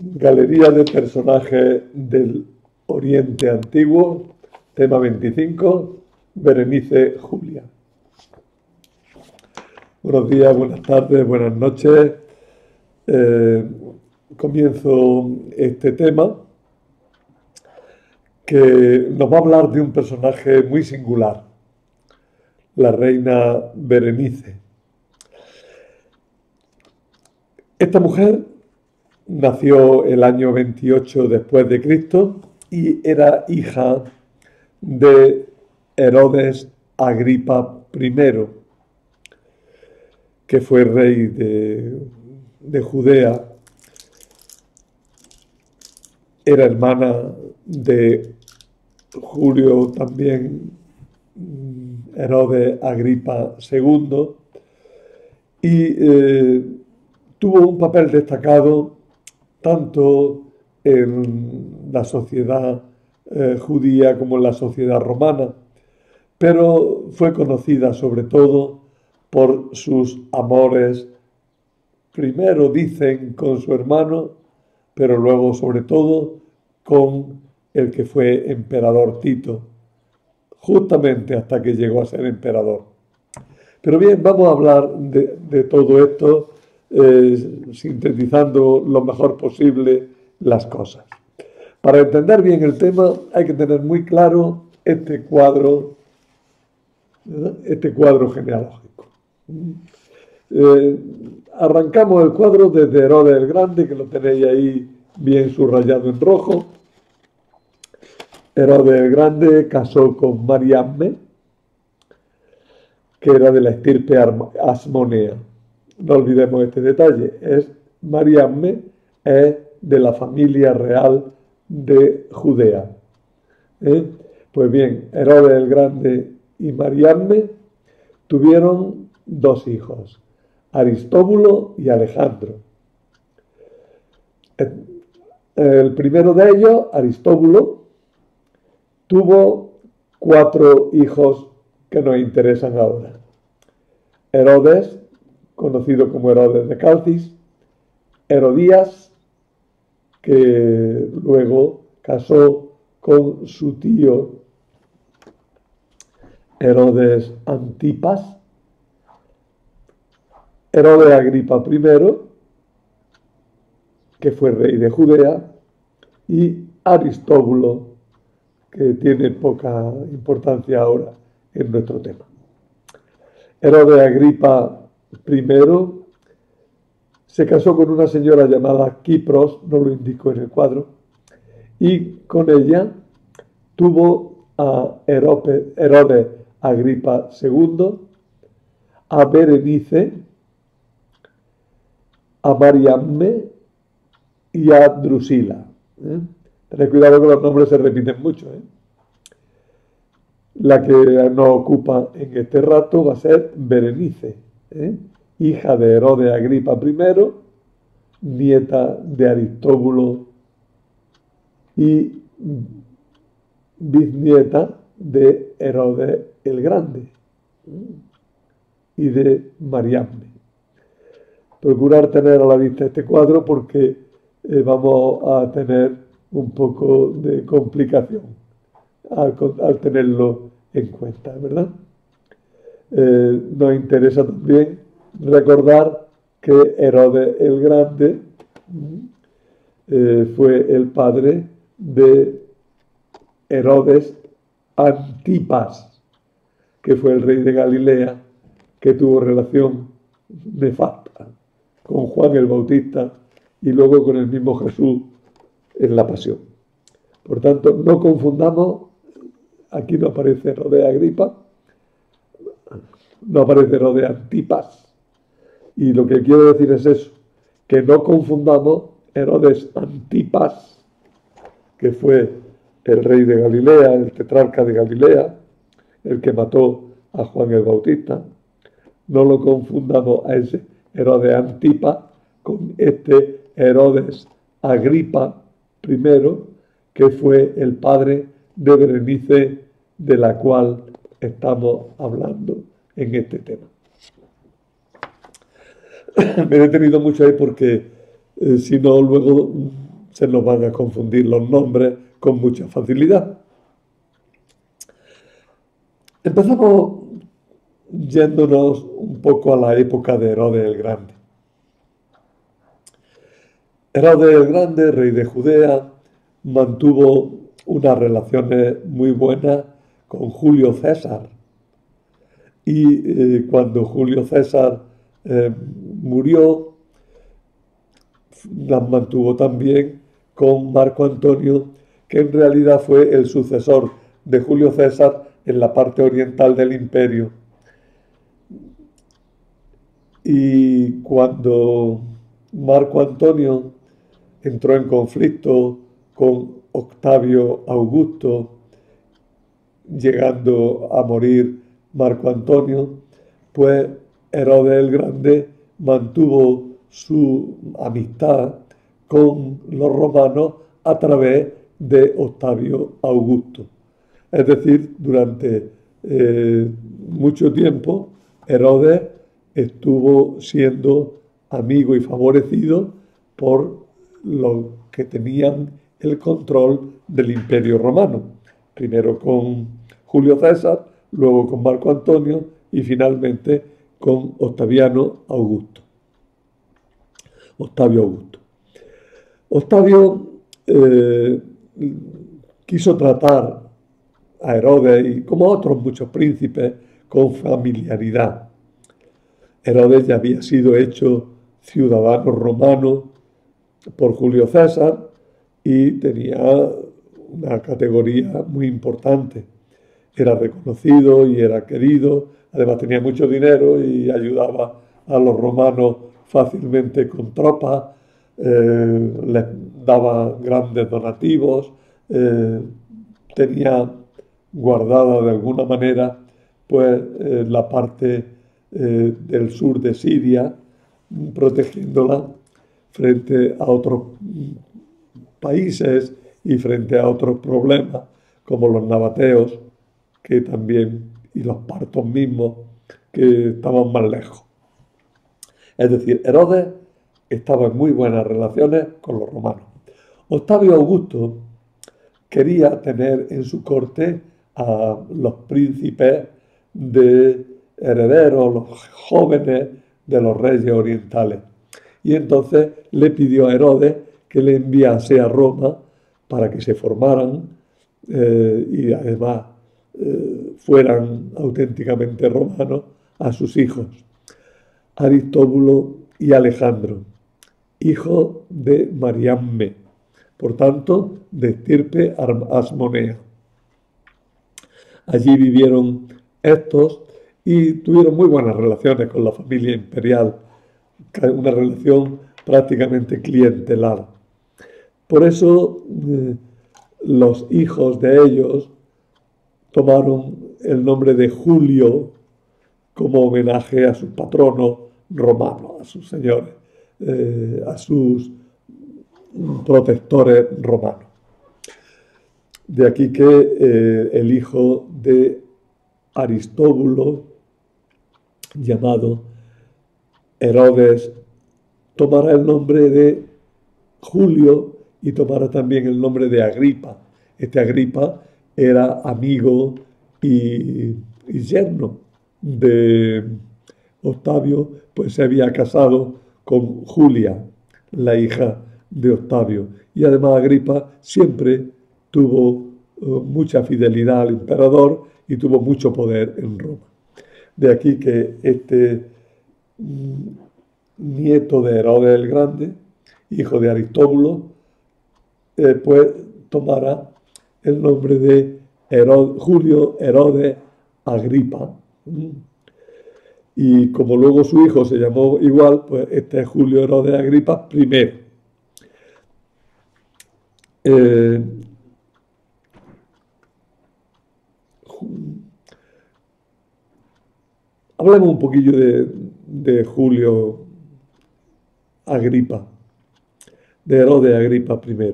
Galería de personajes del Oriente Antiguo, tema 25, Berenice Julia. Buenos días, buenas tardes, buenas noches. Comienzo este tema que nos va a hablar de un personaje muy singular, la reina Berenice. Esta mujer nació el año 28 después de Cristo y era hija de Herodes Agripa I, que fue rey de Judea. Era hermana de Julio también, Herodes Agripa II, y tuvo un papel destacado tanto en la sociedad judía como en la sociedad romana, pero fue conocida sobre todo por sus amores, primero dicen con su hermano, pero luego sobre todo con el que fue emperador Tito, justamente hasta que llegó a ser emperador. Pero bien, vamos a hablar de todo esto, sintetizando lo mejor posible las cosas. Para entender bien el tema hay que tener muy claro este cuadro genealógico. Arrancamos el cuadro desde Herodes el Grande, que lo tenéis ahí bien subrayado en rojo. Herodes el Grande casó con Mariamne, que era de la estirpe asmonea. No olvidemos este detalle. Mariamne es de la familia real de Judea. Pues bien, Herodes el Grande y Mariamne tuvieron dos hijos, Aristóbulo y Alejandro. El primero de ellos, Aristóbulo, tuvo 4 hijos que nos interesan ahora. Herodes, conocido como Herodes de Calcis, Herodías, que luego casó con su tío Herodes Antipas, Herodes Agripa I, que fue rey de Judea, y Aristóbulo, que tiene poca importancia ahora en nuestro tema. Herodes Agripa I se casó con una señora llamada Quipros, no lo indico en el cuadro, y con ella tuvo a Herodes Agripa II, a Berenice, a Mariamne y a Drusila. Tened cuidado que los nombres se repiten mucho. La que nos ocupa en este rato va a ser Berenice, hija de Herodes Agripa I, nieta de Aristóbulo y bisnieta de Herodes el Grande y de Mariamne. Procurar tener a la vista este cuadro porque vamos a tener un poco de complicación al tenerlo en cuenta, ¿verdad? Nos interesa también recordar que Herodes el Grande fue el padre de Herodes Antipas, que fue el rey de Galilea, que tuvo relación nefasta con Juan el Bautista y luego con el mismo Jesús en la pasión. Por tanto, no confundamos, aquí no aparece Herodes Agripa, no aparece Herodes Antipas. Y lo que quiero decir es eso, que no confundamos Herodes Antipas, que fue el rey de Galilea, el tetrarca de Galilea, el que mató a Juan el Bautista. No lo confundamos a ese Herodes Antipas con este Herodes Agripa I, que fue el padre de Berenice, de la cual estamos hablando en este tema. Me he detenido mucho ahí porque si no luego se nos van a confundir los nombres con mucha facilidad. Empezamos yéndonos un poco a la época de Herodes el Grande. Herodes el Grande, rey de Judea, mantuvo unas relaciones muy buenas con Julio César. Y cuando Julio César murió, las mantuvo también con Marco Antonio, que en realidad fue el sucesor de Julio César en la parte oriental del imperio. Y cuando Marco Antonio entró en conflicto con Octavio Augusto, llegando a morir Marco Antonio, pues Herodes el Grande mantuvo su amistad con los romanos a través de Octavio Augusto. Es decir, durante mucho tiempo Herodes estuvo siendo amigo y favorecido por los que tenían el control del Imperio Romano. Primero con Julio César, luego con Marco Antonio y finalmente con Octavio Augusto. Octavio quiso tratar a Herodes y como a otros muchos príncipes con familiaridad. Herodes ya había sido hecho ciudadano romano por Julio César y tenía una categoría muy importante. Era reconocido y era querido, además tenía mucho dinero y ayudaba a los romanos fácilmente con tropas, les daba grandes donativos, tenía guardada de alguna manera pues la parte del sur de Siria, protegiéndola frente a otros países y frente a otros problemas como los nabateos que también, y los partos mismos que estaban más lejos. Es decir, Herodes estaba en muy buenas relaciones con los romanos. Octavio Augusto quería tener en su corte a los príncipes de herederos, los jóvenes de los reyes orientales. Y entonces le pidió a Herodes que le enviase a Roma para que se formaran y además fueran auténticamente romanos a sus hijos, Aristóbulo y Alejandro, hijos de Mariamne, por tanto, de estirpe asmonea. Allí vivieron estos y tuvieron muy buenas relaciones con la familia imperial, una relación prácticamente clientelar. Por eso los hijos de ellos tomaron el nombre de Julio como homenaje a sus patronos romanos, a sus señores, a sus protectores romanos. De aquí que el hijo de Aristóbulo, llamado Herodes, tomara el nombre de Julio y tomara también el nombre de Agripa. Este Agripa era amigo y yerno de Octavio, pues se había casado con Julia, la hija de Octavio. Y además Agripa siempre tuvo mucha fidelidad al emperador y tuvo mucho poder en Roma. De aquí que este nieto de Herodes el Grande, hijo de Aristóbulo, pues tomara el nombre de Julio Herodes Agripa. Y como luego su hijo se llamó igual, pues este es Julio Herodes Agripa I. Hablemos un poquillo de Julio Agripa, de Herodes Agripa I.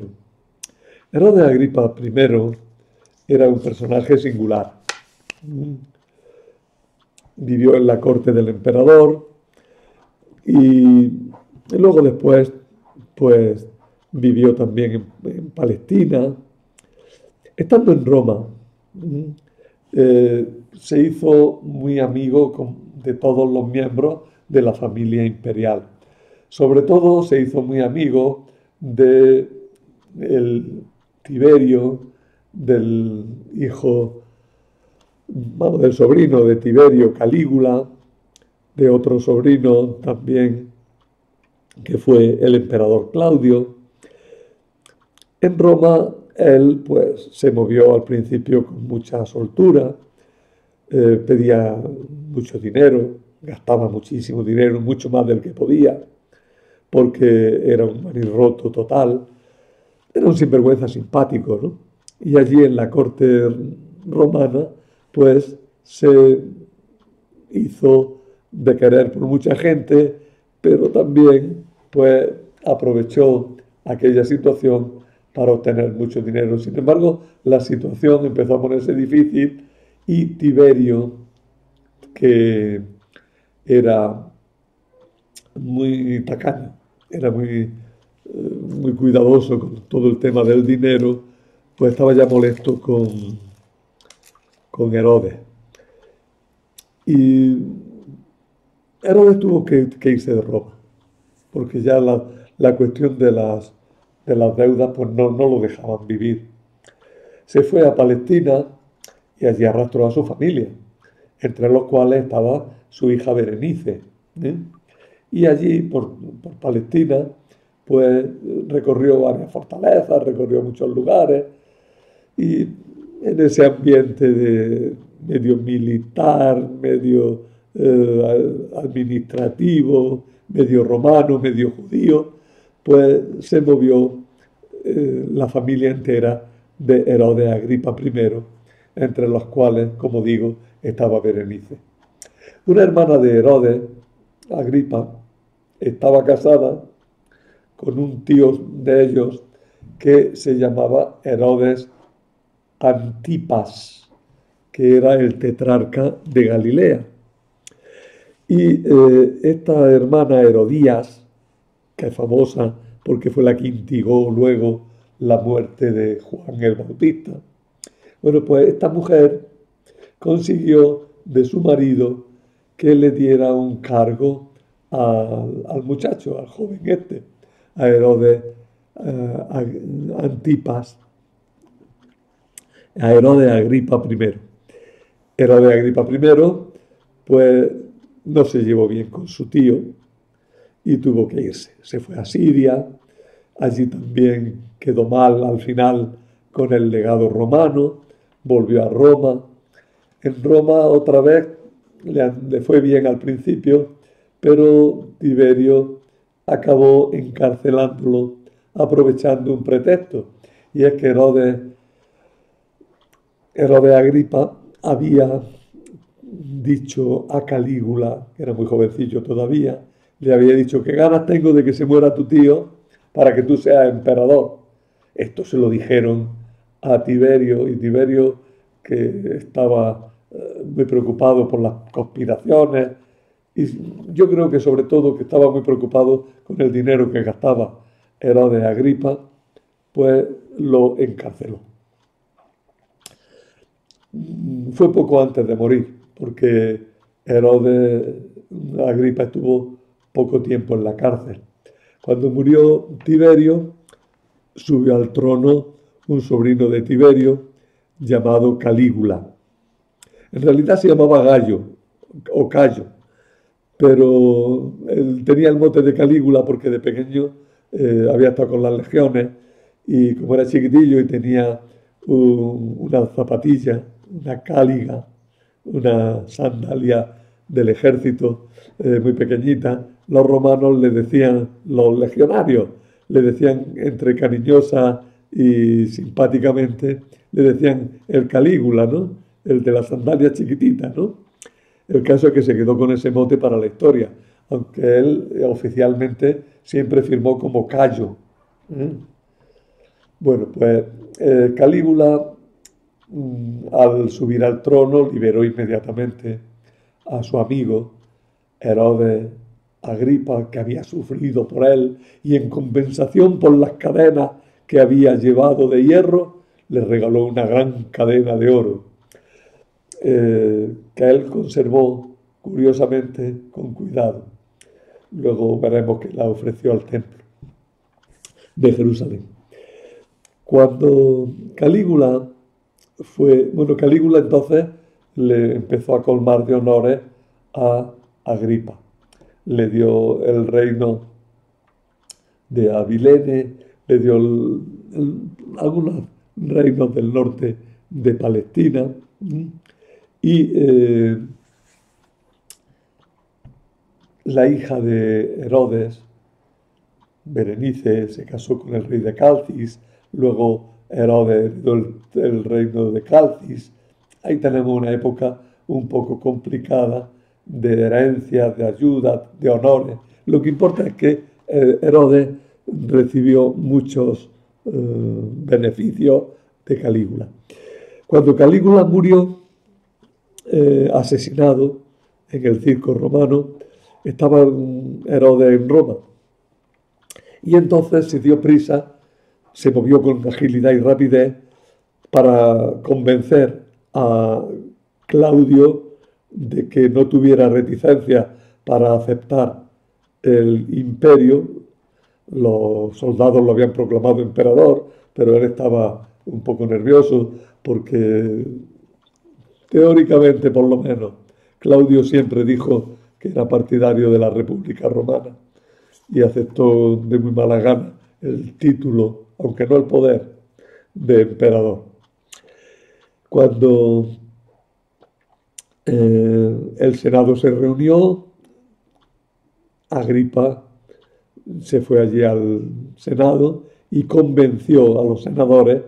Herodes Agripa I era un personaje singular. Vivió en la corte del emperador y luego después, pues, vivió también en Palestina. Estando en Roma, se hizo muy amigo de todos los miembros de la familia imperial. Sobre todo se hizo muy amigo de el Tiberio, del hijo, vamos, del sobrino de Tiberio, Calígula, de otro sobrino también que fue el emperador Claudio. En Roma él pues se movió al principio con mucha soltura, pedía mucho dinero, gastaba muchísimo dinero, mucho más del que podía, porque era un manirroto total, era un sinvergüenza simpático, ¿no? Y allí en la corte romana pues se hizo de querer por mucha gente, pero también pues aprovechó aquella situación para obtener mucho dinero. Sin embargo, la situación empezó a ponerse difícil y Tiberio, que era muy tacaño, era muy cuidadoso con todo el tema del dinero, pues estaba ya molesto con Herodes. Y Herodes tuvo que irse de Roma, porque ya la cuestión de las deudas pues no lo dejaban vivir. Se fue a Palestina y allí arrastró a su familia, entre los cuales estaba su hija Berenice, ¿eh? Y allí, por Palestina, pues recorrió varias fortalezas, recorrió muchos lugares, y en ese ambiente de medio militar, medio administrativo, medio romano, medio judío, pues se movió la familia entera de Herodes Agripa I, entre los cuales, como digo, estaba Berenice. Una hermana de Herodes, Agripa, estaba casada con un tío de ellos que se llamaba Herodes Antipas, que era el tetrarca de Galilea. Y esta hermana Herodías, que es famosa porque fue la que instigó luego la muerte de Juan el Bautista, bueno, pues esta mujer consiguió de su marido que le diera un cargo al muchacho, al joven este, a Herodes Antipas, a Herodes Agripa I. Herodes Agripa I, pues no se llevó bien con su tío y tuvo que irse. Se fue a Siria, allí también quedó mal al final con el legado romano, volvió a Roma. En Roma otra vez le fue bien al principio, pero Tiberio acabó encarcelándolo aprovechando un pretexto, y es que Herodes Agripa había dicho a Calígula, que era muy jovencillo todavía, le había dicho: ¿qué ganas tengo de que se muera tu tío para que tú seas emperador? Esto se lo dijeron a Tiberio, y Tiberio, que estaba muy preocupado por las conspiraciones, y yo creo que sobre todo que estaba muy preocupado con el dinero que gastaba Herodes Agripa, pues lo encarceló. Fue poco antes de morir, porque Herodes Agripa estuvo poco tiempo en la cárcel. Cuando murió Tiberio, subió al trono un sobrino de Tiberio llamado Calígula. En realidad se llamaba Gallo o Cayo, pero él tenía el mote de Calígula porque de pequeño había estado con las legiones, y como era chiquitillo y tenía una zapatilla, una cáliga, una sandalia del ejército muy pequeñita, los romanos le decían, los legionarios, le decían entre cariñosa y simpáticamente, le decían el Calígula, ¿no? El de la sandalia chiquitita, ¿no? El caso es que se quedó con ese mote para la historia, aunque él oficialmente siempre firmó como Cayo. ¿Eh? Bueno, pues Calígula, al subir al trono, liberó inmediatamente a su amigo Herodes Agripa, que había sufrido por él, y en compensación por las cadenas que había llevado de hierro, le regaló una gran cadena de oro, que él conservó curiosamente con cuidado. Luego veremos que la ofreció al templo de Jerusalén. Cuando Calígula Calígula entonces le empezó a colmar de honores a Agripa. Le dio el reino de Abilene, le dio algunos reinos del norte de Palestina, y la hija de Herodes, Berenice, se casó con el rey de Calcis, luego Herodes heredó el reino de Calcis. Ahí tenemos una época un poco complicada de herencias, de ayudas, de honores. Lo que importa es que Herodes recibió muchos beneficios de Calígula. Cuando Calígula murió, asesinado en el circo romano, estaba Herodes en Roma. Y entonces se dio prisa, se movió con agilidad y rapidez para convencer a Claudio de que no tuviera reticencia para aceptar el imperio. Los soldados lo habían proclamado emperador, pero él estaba un poco nervioso porque, teóricamente por lo menos, Claudio siempre dijo que era partidario de la República Romana y aceptó de muy mala gana el título, aunque no el poder, de emperador. Cuando el Senado se reunió, Agripa se fue allí al Senado y convenció a los senadores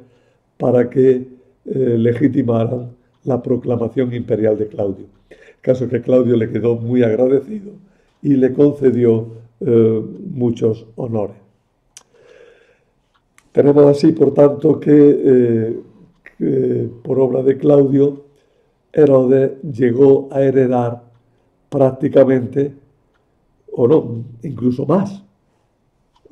para que legitimaran la proclamación imperial de Claudio. Caso que Claudio le quedó muy agradecido y le concedió muchos honores. Tenemos así, por tanto, que por obra de Claudio, Herodes llegó a heredar prácticamente, o no, incluso más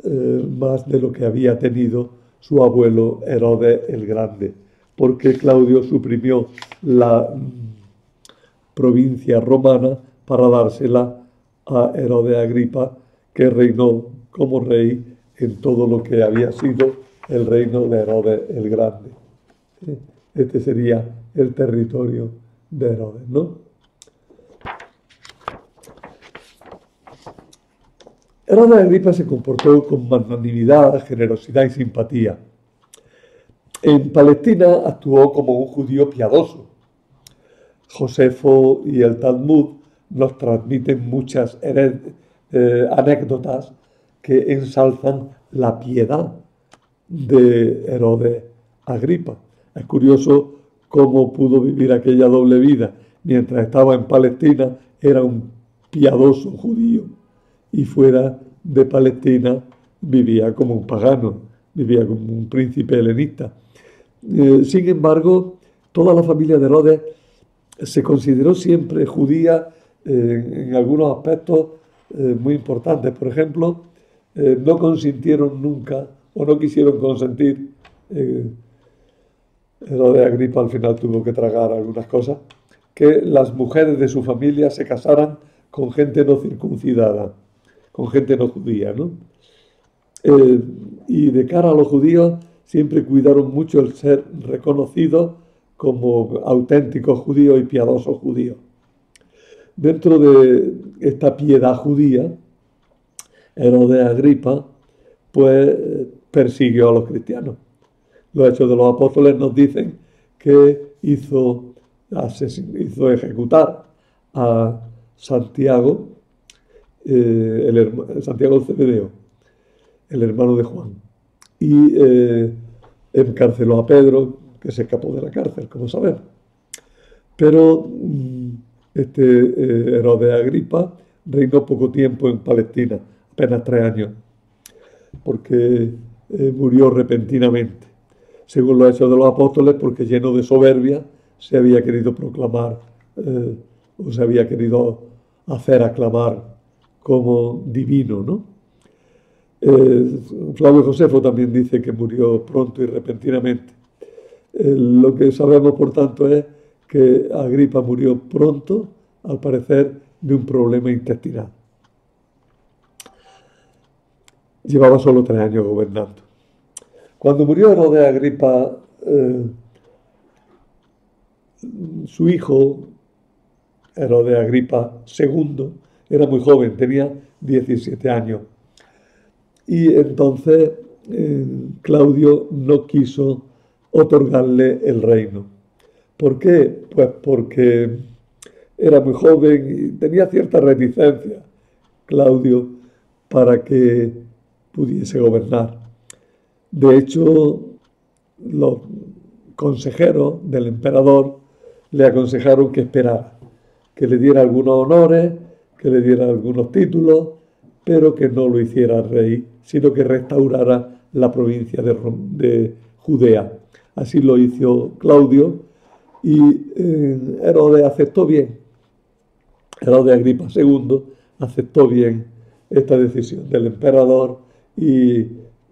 de lo que había tenido su abuelo Herodes el Grande, porque Claudio suprimió la provincia romana para dársela a Herodes Agripa, que reinó como rey en todo lo que había sido el reino de Herodes el Grande. Este sería el territorio de Herodes, ¿no? Herodes Agripa se comportó con magnanimidad, generosidad y simpatía. En Palestina actuó como un judío piadoso. Josefo y el Talmud nos transmiten muchas anécdotas que ensalzan la piedad de Herodes Agripa. Es curioso cómo pudo vivir aquella doble vida. Mientras estaba en Palestina era un piadoso judío y fuera de Palestina vivía como un pagano, vivía como un príncipe helenista. Sin embargo, toda la familia de Herodes se consideró siempre judía en algunos aspectos muy importantes. Por ejemplo, no consintieron nunca o no quisieron consentir, Herodes Agripa al final tuvo que tragar algunas cosas, que las mujeres de su familia se casaran con gente no circuncidada, con gente no judía, ¿no? Y de cara a los judíos siempre cuidaron mucho el ser reconocidos como auténticos judíos y piadosos judíos. Dentro de esta piedad judía, Herodes Agripa pues persiguió a los cristianos. Los Hechos de los Apóstoles nos dicen que hizo ejecutar a Santiago, Santiago Cebedeo, el hermano de Juan, y encarceló a Pedro, que se escapó de la cárcel, como sabemos. Pero Herodes Agripa reinó poco tiempo en Palestina, apenas 3 años, porque murió repentinamente, según los Hechos de los Apóstoles, porque lleno de soberbia se había querido proclamar o se había querido hacer aclamar como divino, ¿no? Flavio Josefo también dice que murió pronto y repentinamente. Lo que sabemos, por tanto, es que Agripa murió pronto, al parecer, de un problema intestinal. Llevaba solo 3 años gobernando. Cuando murió Herodes Agripa, su hijo, Herodes Agripa II, era muy joven, tenía 17 años. Y entonces Claudio no quiso otorgarle el reino. ¿Por qué? Pues porque era muy joven y tenía cierta reticencia Claudio para que pudiese gobernar. De hecho, los consejeros del emperador le aconsejaron que esperara, que le diera algunos honores, que le diera algunos títulos, pero que no lo hiciera rey, sino que restaurara la provincia de Judea. Así lo hizo Claudio y Herodes aceptó bien. Herodes Agripa II aceptó bien esta decisión del emperador y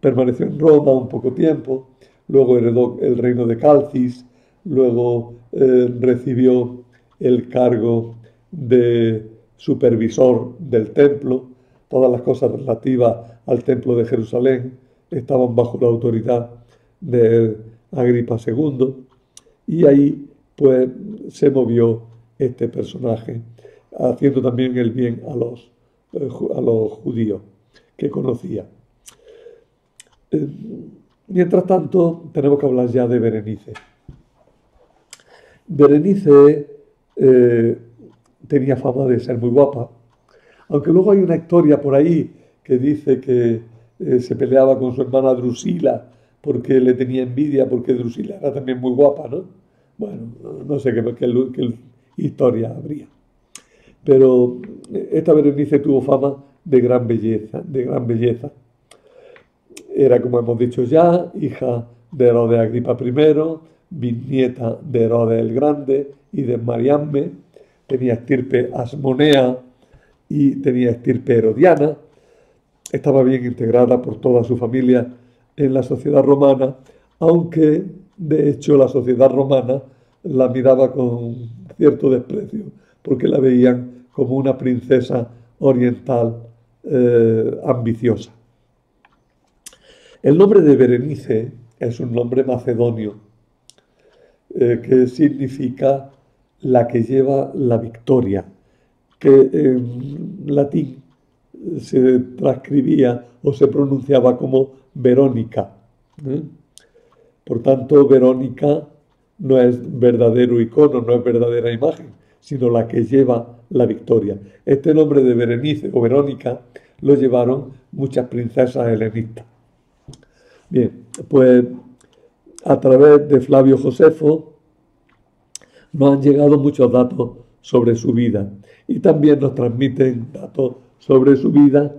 permaneció en Roma un poco tiempo, luego heredó el reino de Calcis, luego recibió el cargo de supervisor del templo. Todas las cosas relativas al templo de Jerusalén estaban bajo la autoridad de Agripa II, y ahí pues se movió este personaje, haciendo también el bien a los judíos que conocía. Mientras tanto, tenemos que hablar ya de Berenice. Berenice tenía fama de ser muy guapa, aunque luego hay una historia por ahí que dice que se peleaba con su hermana Drusila porque le tenía envidia, porque Drusila era también muy guapa, ¿no? Bueno, no sé qué historia habría. Pero esta Berenice tuvo fama de gran belleza, de gran belleza. Era, como hemos dicho ya, hija de Herodes Agripa I, bisnieta de Herodes el Grande y de Mariamne. Tenía estirpe asmonea y tenía estirpe herodiana. Estaba bien integrada por toda su familia en la sociedad romana, aunque de hecho la sociedad romana la miraba con cierto desprecio, porque la veían como una princesa oriental ambiciosa. El nombre de Berenice es un nombre macedonio que significa la que lleva la victoria, que en latín se transcribía o se pronunciaba como Verónica. Por tanto, Verónica no es verdadero icono, no es verdadera imagen, sino la que lleva la victoria. Este nombre de Berenice o Verónica lo llevaron muchas princesas helenistas. Bien, pues a través de Flavio Josefo nos han llegado muchos datos sobre su vida y también nos transmiten datos sobre su vida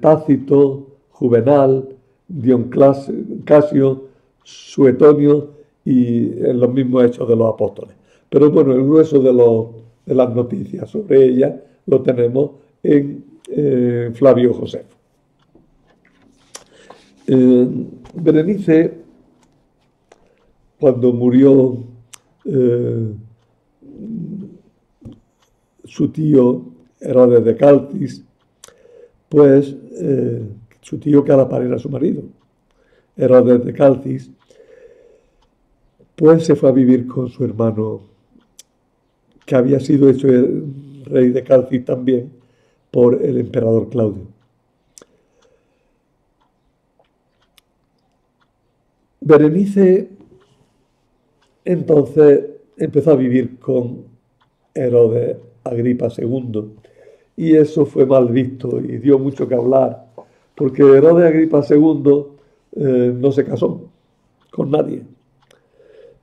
Tácito, Juvenal, Dion Casio, Suetonio y en los mismos Hechos de los Apóstoles. Pero bueno, el grueso de las noticias sobre ella lo tenemos en Flavio Josefo. Berenice, cuando murió su tío Herodes de Calcis, pues su tío que a la par era su marido, Herodes de Calcis, pues se fue a vivir con su hermano, que había sido hecho el rey de Calcis también por el emperador Claudio. Berenice entonces empezó a vivir con Herodes Agripa II y eso fue mal visto y dio mucho que hablar, porque Herodes Agripa II no se casó con nadie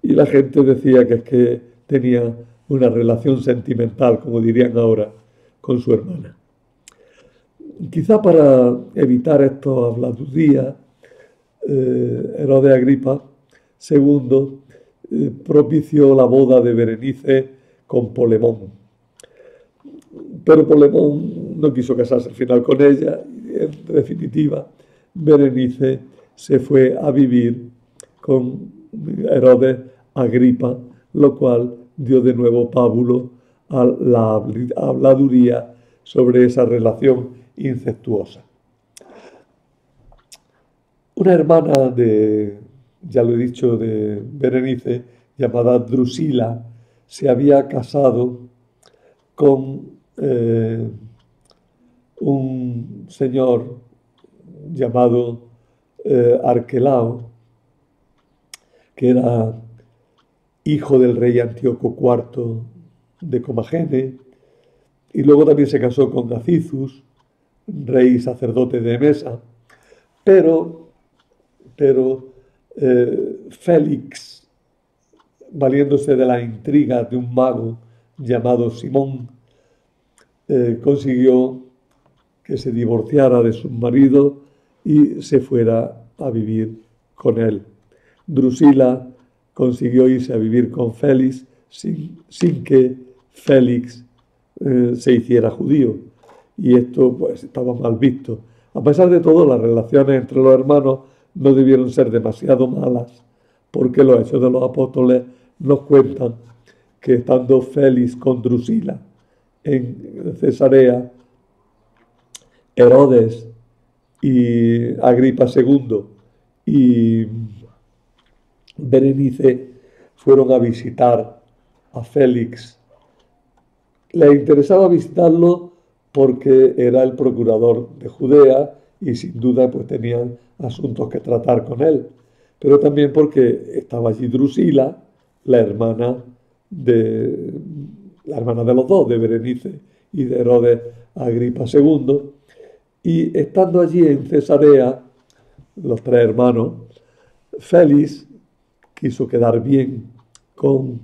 y la gente decía que es que tenía una relación sentimental, como dirían ahora, con su hermana. Quizá para evitar estos habladurías, Herodes Agripa II propició la boda de Berenice con Polemón. pero Polemón no quiso casarse al final con ella y, en definitiva, Berenice se fue a vivir con Herodes Agripa, lo cual dio de nuevo pábulo a la habladuría sobre esa relación incestuosa. Una hermana de, ya lo he dicho, de Berenice, llamada Drusila, se había casado con un señor llamado Arquelao, que era hijo del rey Antíoco IV de Comagene, y luego también se casó con Gacizus, rey sacerdote de Emesa, pero Félix, valiéndose de la intriga de un mago llamado Simón, consiguió que se divorciara de su marido y se fuera a vivir con él. Drusila consiguió irse a vivir con Félix sin que Félix se hiciera judío, y esto pues estaba mal visto. A pesar de todo, las relaciones entre los hermanos no debieron ser demasiado malas, porque los Hechos de los Apóstoles nos cuentan que estando Félix con Drusila en Cesarea, Herodes y Agripa II y Berenice fueron a visitar a Félix. Le interesaba visitarlo porque era el procurador de Judea y sin duda pues tenían asuntos que tratar con él, pero también porque estaba allí Drusila, la hermana de los dos, de Berenice y de Herodes Agripa II, y estando allí en Cesarea, los tres hermanos, Félix quiso quedar bien con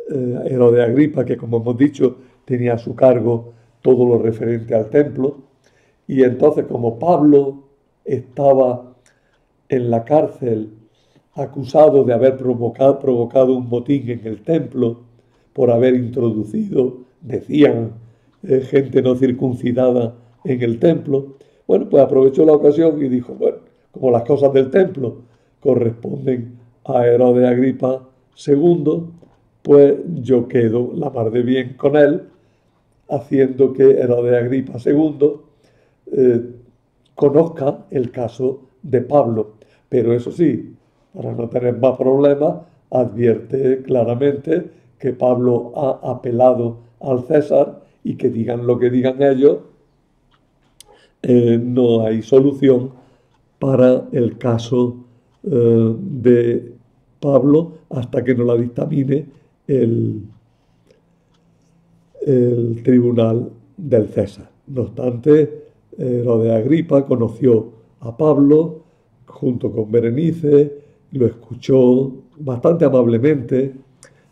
Herodes Agripa, que como hemos dicho tenía a su cargo todo lo referente al templo, y entonces como Pablo estaba en la cárcel acusado de haber provocado un motín en el templo por haber introducido, decían, gente no circuncidada en el templo, bueno, pues aprovechó la ocasión y dijo, bueno, como las cosas del templo corresponden a Herodes Agripa II, pues yo quedo la mar de bien con él, haciendo que Herodes Agripa II conozca el caso de Pablo. Pero eso sí, para no tener más problemas, advierte claramente que Pablo ha apelado al César y que digan lo que digan ellos, no hay solución para el caso de Pablo hasta que no la dictamine el tribunal del César. No obstante, Herodes Agripa conoció a Pablo junto con Berenice, lo escuchó bastante amablemente,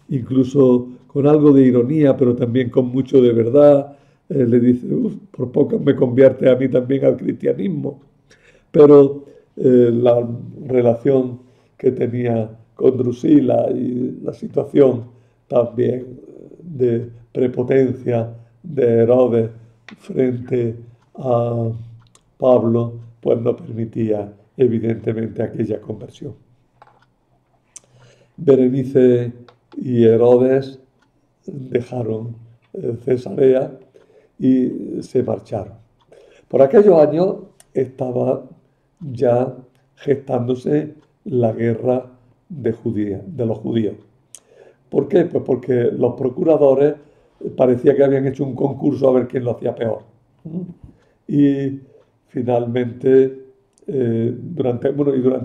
incluso con algo de ironía, pero también con mucho de verdad. Le dice, por poco me convierte a mí también al cristianismo. Pero la relación que tenía con Drusila y la situación también de prepotencia de Herodes frente a Pablo, pues no permitía evidentemente aquella conversión. Berenice y Herodes dejaron Cesarea y se marcharon. Por aquellos años estaba ya gestándose la guerra de los judíos. ¿Por qué? Pues porque los procuradores parecía que habían hecho un concurso a ver quién lo hacía peor. Y finalmente, durante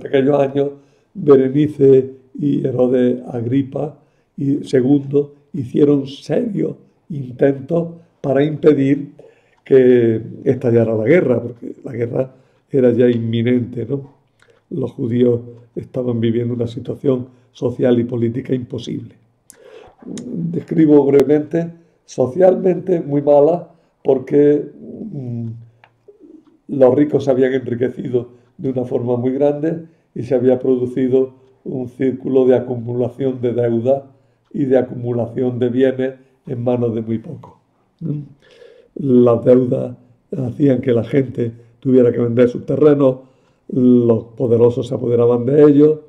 aquellos años, Berenice y Herodes Agripa II hicieron serios intentos para impedir que estallara la guerra, porque la guerra era ya inminente, ¿no? Los judíos estaban viviendo una situación social y política imposible. Describo brevemente, socialmente muy mala, porque los ricos se habían enriquecido de una forma muy grande y se había producido un círculo de acumulación de deuda y de acumulación de bienes en manos de muy pocos. Las deudas hacían que la gente tuviera que vender sus terrenos, los poderosos se apoderaban de ellos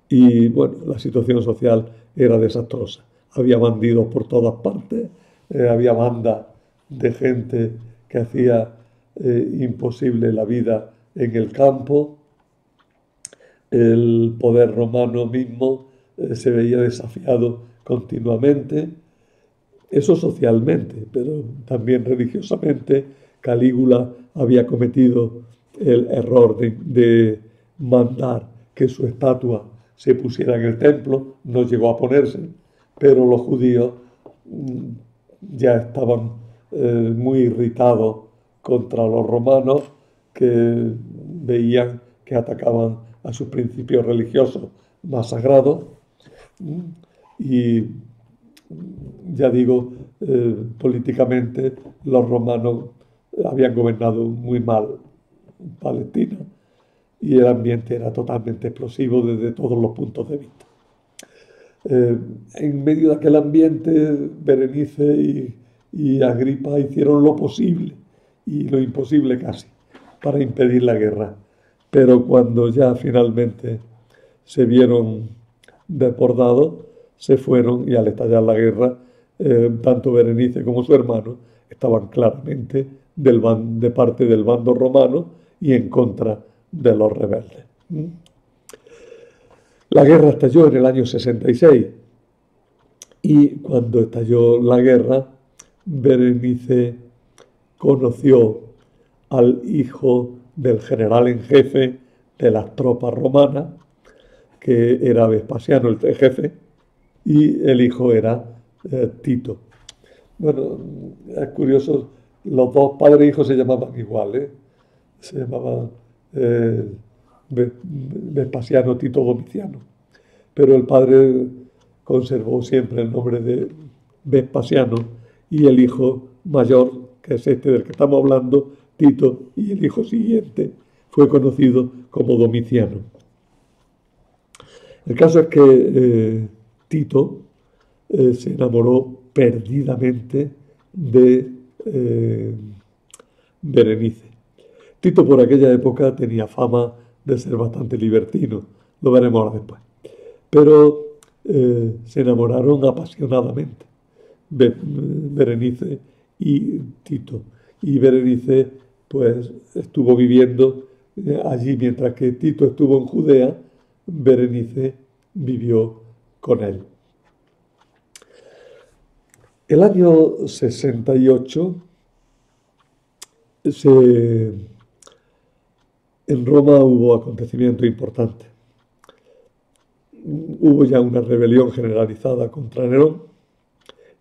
y bueno, la situación social era desastrosa. Había bandidos por todas partes, había bandas de gente que hacía imposible la vida en el campo. El poder romano mismo se veía desafiado continuamente. Eso socialmente, pero también religiosamente. Calígula había cometido el error de mandar que su estatua se pusiera en el templo, no llegó a ponerse, pero los judíos ya estaban muy irritados contra los romanos, que veían que atacaban a sus principios religiosos más sagrados. Y ya digo, políticamente los romanos habían gobernado muy mal Palestina y el ambiente era totalmente explosivo desde todos los puntos de vista. En medio de aquel ambiente, Berenice y Agripa hicieron lo posible y lo imposible casi para impedir la guerra. Pero cuando ya finalmente se vieron desbordados, se fueron y al estallar la guerra, tanto Berenice como su hermano estaban claramente de parte del bando romano y en contra de los rebeldes. La guerra estalló en el año 66 y cuando estalló la guerra, Berenice conoció al hijo del general en jefe de las tropas romanas, que era Vespasiano el jefe, y el hijo era Tito. Bueno, es curioso, los dos padres e hijos se llamaban igual, ¿eh? Se llamaban Vespasiano, Tito, Domiciano. Pero el padre conservó siempre el nombre de Vespasiano y el hijo mayor, que es este del que estamos hablando, Tito, y el hijo siguiente fue conocido como Domiciano. El caso es que Tito se enamoró perdidamente de Berenice. Tito por aquella época tenía fama de ser bastante libertino, lo veremos ahora después. Pero se enamoraron apasionadamente, Berenice y Tito. Y Berenice pues estuvo viviendo allí mientras que Tito estuvo en Judea, Berenice vivió con él. El año 68 en Roma hubo acontecimientos importantes. Hubo ya una rebelión generalizada contra Nerón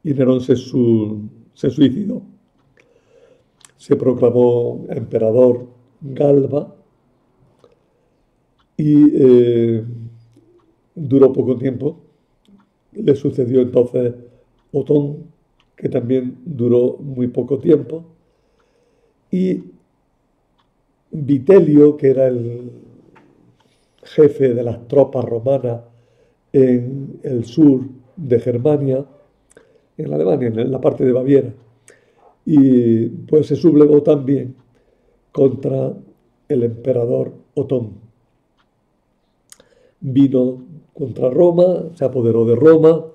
y Nerón se suicidó. Se proclamó emperador Galba y duró poco tiempo. Le sucedió entonces Otón, que también duró muy poco tiempo, y Vitelio, que era el jefe de las tropas romanas en el sur de Germania, en Alemania, en la parte de Baviera, y pues se sublevó también contra el emperador Otón. Vino contra Roma, se apoderó de Roma.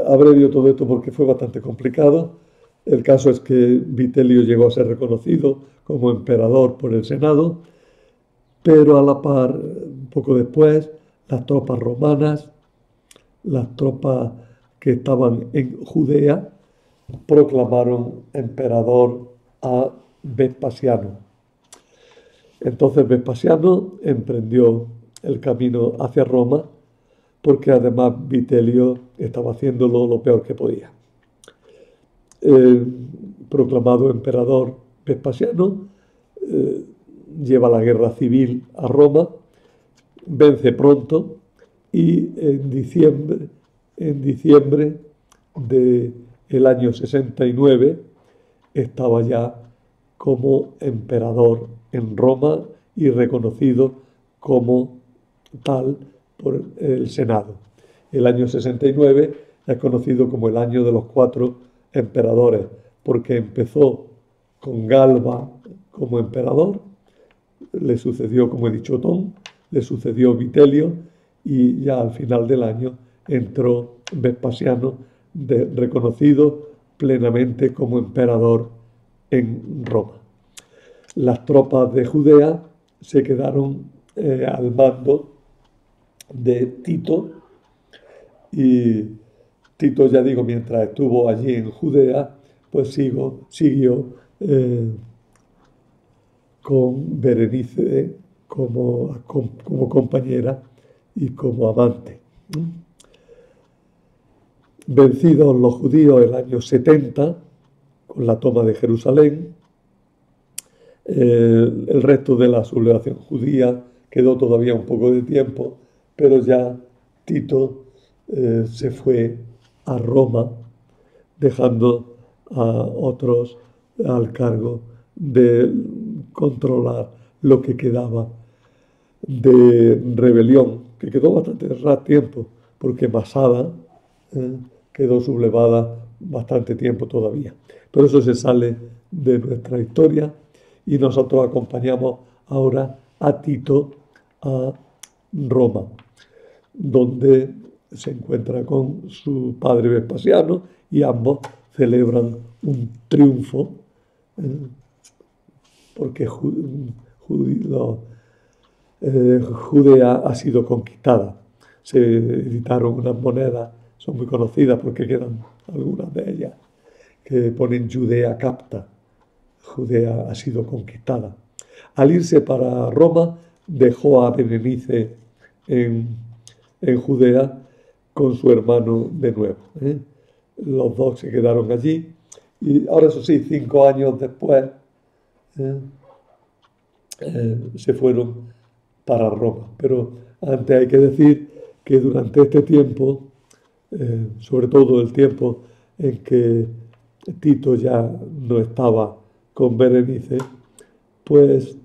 Abrevió todo esto porque fue bastante complicado. El caso es que Vitelio llegó a ser reconocido como emperador por el Senado, pero a la par, poco después, las tropas romanas, las tropas que estaban en Judea, proclamaron emperador a Vespasiano. Entonces Vespasiano emprendió el camino hacia Roma, porque además Vitelio estaba haciéndolo lo peor que podía. Proclamado emperador Vespasiano, lleva la guerra civil a Roma, vence pronto y en diciembre del año 69 estaba ya como emperador en Roma y reconocido como tal por el Senado. El año 69 es conocido como el año de los 4 emperadores, porque empezó con Galba como emperador, le sucedió, como he dicho, Otón, le sucedió Vitelio y ya al final del año entró Vespasiano, reconocido plenamente como emperador en Roma. Las tropas de Judea se quedaron al mando de Tito y Tito, ya digo, mientras estuvo allí en Judea, pues siguió con Berenice como compañera y como amante. Vencidos los judíos el año 70, con la toma de Jerusalén, el resto de la sublevación judía quedó todavía un poco de tiempo, pero ya Tito se fue a Roma, dejando a otros al cargo de controlar lo que quedaba de rebelión, que quedó bastante tiempo, porque Masada quedó sublevada bastante tiempo todavía. Pero eso se sale de nuestra historia y nosotros acompañamos ahora a Tito a Roma, donde se encuentra con su padre Vespasiano y ambos celebran un triunfo porque Judea ha sido conquistada. Se editaron unas monedas, son muy conocidas porque quedan algunas de ellas, que ponen Judea capta. Judea ha sido conquistada. Al irse para Roma, dejó a Berenice en Judea con su hermano de nuevo. Los dos se quedaron allí y ahora, eso sí, 5 años después se fueron para Roma. Pero antes hay que decir que durante este tiempo, sobre todo el tiempo en que Tito ya no estaba con Berenice, pues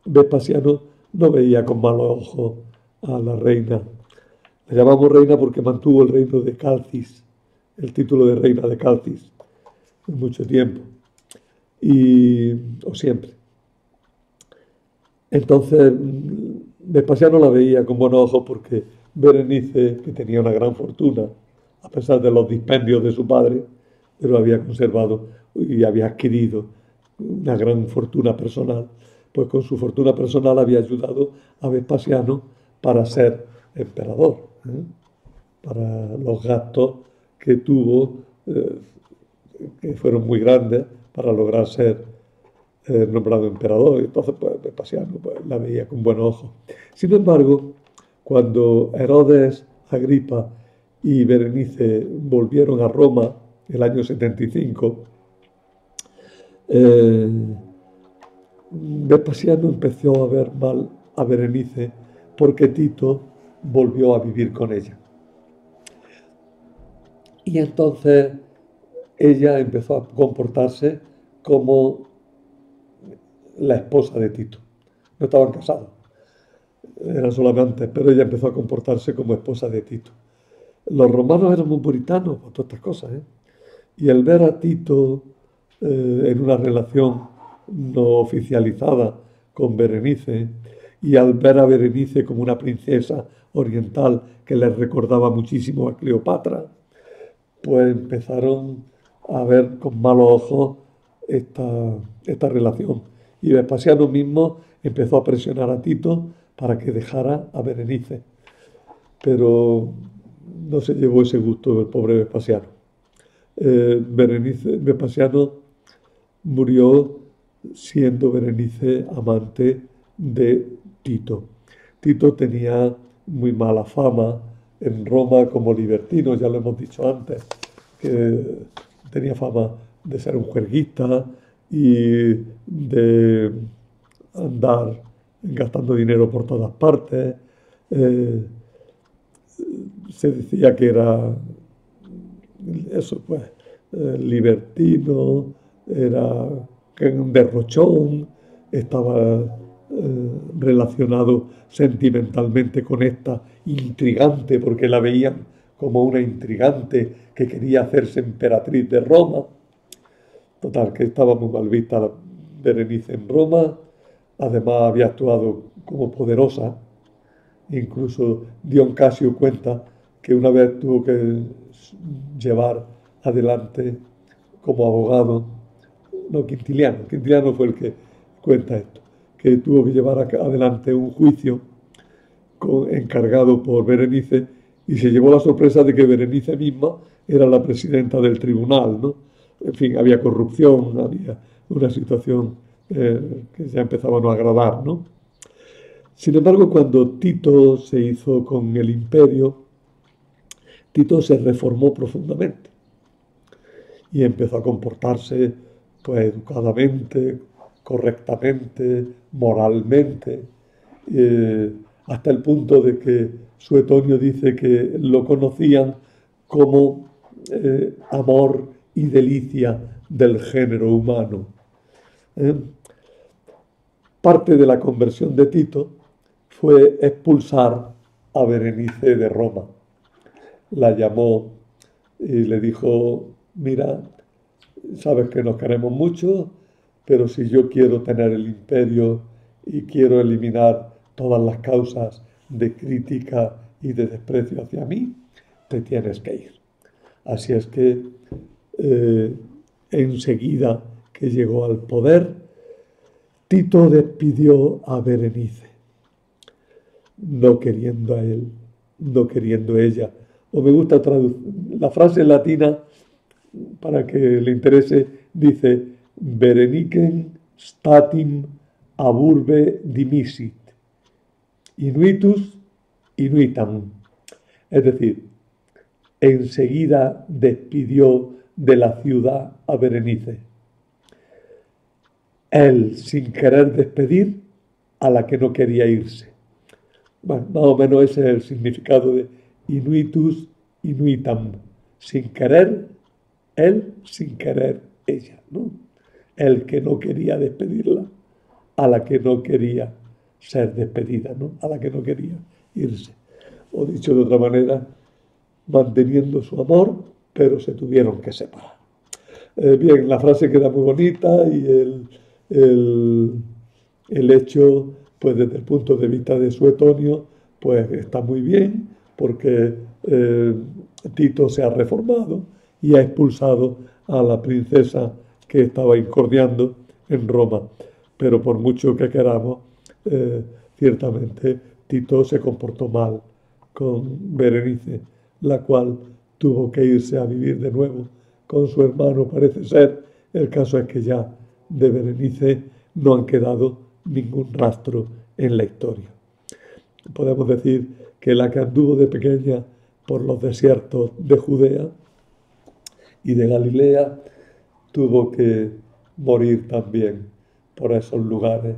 Vespasiano no veía con malos ojos a la reina. La llamamos reina porque mantuvo el reino de Calcis, el título de reina de Calcis, mucho tiempo, o siempre. Entonces, Vespasiano la veía con buenos ojos porque Berenice, que tenía una gran fortuna, a pesar de los dispendios de su padre, pero había conservado y había adquirido una gran fortuna personal, pues con su fortuna personal había ayudado a Vespasiano para ser emperador, para los gastos que tuvo, que fueron muy grandes para lograr ser nombrado emperador. Y entonces, pues, Vespasiano la veía con buenos ojos. Sin embargo, cuando Herodes Agripa y Berenice volvieron a Roma el año 75, Vespasiano empezó a ver mal a Berenice porque Tito volvió a vivir con ella. Y entonces ella empezó a comportarse como la esposa de Tito. No estaban casados, eran solamente, pero ella empezó a comportarse como esposa de Tito. Los romanos eran muy puritanos por todas estas cosas, y al ver a Tito en una relación no oficializada con Berenice, y al ver a Berenice como una princesa oriental que les recordaba muchísimo a Cleopatra, pues empezaron a ver con malos ojos esta relación. Y Vespasiano mismo empezó a presionar a Tito para que dejara a Berenice. Pero no se llevó ese gusto el pobre Vespasiano. Vespasiano murió siendo Berenice amante de Tito. Tito tenía muy mala fama en Roma como libertino, ya lo hemos dicho antes, que tenía fama de ser un juerguista y de andar gastando dinero por todas partes. Se decía que era eso, pues, libertino, era un derrochón, estaba relacionado sentimentalmente con esta intrigante porque la veían como una intrigante que quería hacerse emperatriz de Roma. Total, que estaba muy mal vista Berenice en Roma, además había actuado como poderosa, incluso Dion Casio cuenta que una vez tuvo que llevar adelante como abogado, no, Quintiliano fue el que cuenta esto, que tuvo que llevar adelante un juicio encargado por Berenice y se llevó la sorpresa de que Berenice misma era la presidenta del tribunal, ¿no? En fin, había corrupción, había una situación que ya empezaba a no agradar, ¿no? Sin embargo, cuando Tito se hizo con el imperio, Tito se reformó profundamente y empezó a comportarse pues educadamente, correctamente, moralmente, hasta el punto de que Suetonio dice que lo conocían como amor y delicia del género humano. ¿Eh? Parte de la conversión de Tito fue expulsar a Berenice de Roma. La llamó y le dijo, mira, sabes que nos queremos mucho, pero si yo quiero tener el imperio y quiero eliminar todas las causas de crítica y de desprecio hacia mí, te tienes que ir. Así es que enseguida que llegó al poder, Tito despidió a Berenice, no queriendo a él, no queriendo ella. O me gusta traducir, la frase latina, para que le interese, dice, Berenicem statim ab urbe dimisit, inuitus inuitam. Es decir, enseguida despidió de la ciudad a Berenice. Él, sin querer despedir a la que no quería irse. Bueno, más o menos ese es el significado de inuitus inuitam. Sin querer, él, sin querer, ella, ¿no? El que no quería despedirla, a la que no quería ser despedida, ¿no? A la que no quería irse. O dicho de otra manera, manteniendo su amor, pero se tuvieron que separar. Bien, la frase queda muy bonita y el hecho, pues desde el punto de vista de Suetonio, pues está muy bien, porque Tito se ha reformado y ha expulsado a la princesa que estaba incordiando en Roma. Pero por mucho que queramos, ciertamente Tito se comportó mal con Berenice, la cual tuvo que irse a vivir de nuevo con su hermano, parece ser. El caso es que ya de Berenice no han quedado ningún rastro en la historia. Podemos decir que la que anduvo de pequeña por los desiertos de Judea y de Galilea tuvo que morir también por esos lugares,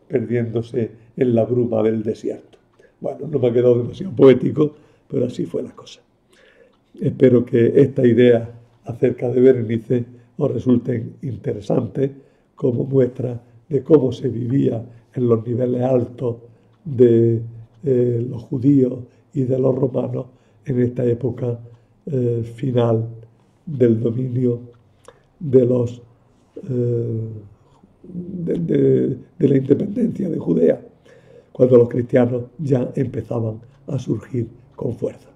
perdiéndose en la bruma del desierto. Bueno, no me ha quedado demasiado poético, pero así fue la cosa. Espero que esta idea acerca de Berenice os resulte interesante como muestra de cómo se vivía en los niveles altos de los judíos y de los romanos en esta época final del dominio de los de la independencia de Judea, cuando los cristianos ya empezaban a surgir con fuerza.